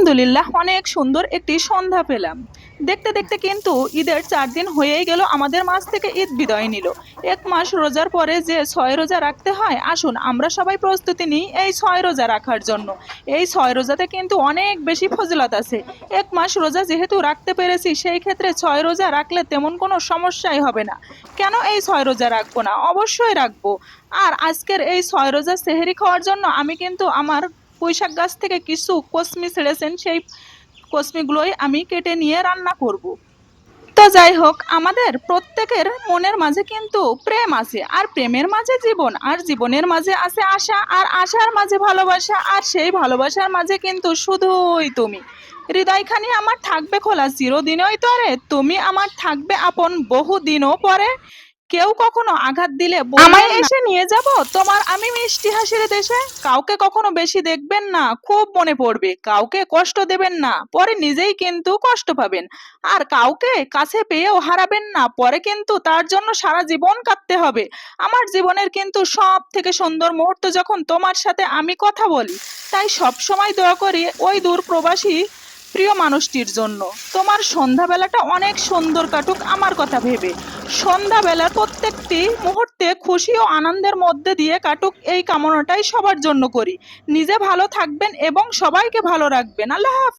আলহামদুলিল্লাহ অনেক সুন্দর একটি সন্ধ্যা পেলাম। দেখতে দেখতে কিন্তু ঈদের 4 দিন হয়েই গেল, আমাদের মাঝ থেকে ঈদ বিদায় নিল। 1 মাস রোজার পরে যে 6 রোজা রাখতে হয়, আসুন আমরা সবাই প্রস্তুতি নিই এই 6 রোজা রাখার জন্য। এই 6 রোজাতে কিন্তু অনেক বেশি ফজিলত আছে। 1 মাস রোজা যেহেতু রাখতে পেরেছি, সেই ক্ষেত্রে 6 রোজা রাখলে তেমন কোনো সমস্যাই হবে না। কেন এই 6 রোজা রাখবো না? অবশ্যই রাখবো। আর আজকের এই 6 রোজা সেহরি খাওয়ার জন্য আমি কিন্তু আমার পুঁইশাক গাছ থেকে কিছু কসমি ছেড়েছেন, সেই কসমিগুলোই আমি কেটে নিয়ে রান্না করব। তো যাই হোক, আমাদের প্রত্যেকের মনের মাঝে কিন্তু প্রেম আছে, আর প্রেমের মাঝে জীবন, আর জীবনের মাঝে আছে আশা, আর আশার মাঝে ভালোবাসা, আর সেই ভালোবাসার মাঝে কিন্তু শুধুই তুমি। হৃদয়খানি আমার থাকবে খোলা চিরদিনই তরে, তুমি আমার থাকবে আপন বহুদিনও পরে। কেউ কখনো আঘাত দিলে আমায় এসে নিয়ে যাব তোমার আমি মিষ্টি হাসির দেশে। কাউকে কখনো বেশি দেখবেন না, খুব মনে পড়বে। কাউকে কষ্ট দেবেন না, পরে নিজেই কিন্তু কষ্ট পাবেন। আর কাউকে কাছে পেয়েও হারাবেন না, পরে কিন্তু তার জন্য সারা জীবন কাঁদতে হবে। আমার জীবনের কিন্তু সব থেকে সুন্দর মুহূর্ত যখন তোমার সাথে আমি কথা বলি। তাই সব সময় দোয়া করি ওই দূর প্রবাসী প্রিয় মানুষটির জন্য। তোমার সন্ধ্যাবেলাটা অনেক সুন্দর কাটুক আমার কথা ভেবে। সন্ধ্যাবেলার প্রত্যেকটি মুহূর্তে খুশি ও আনন্দের মধ্যে দিয়ে কাটুক, এই কামনাটাই সবার জন্য করি। নিজে ভালো থাকবেন এবং সবাইকে ভালো রাখবেন। আল্লাহ হাফেজ।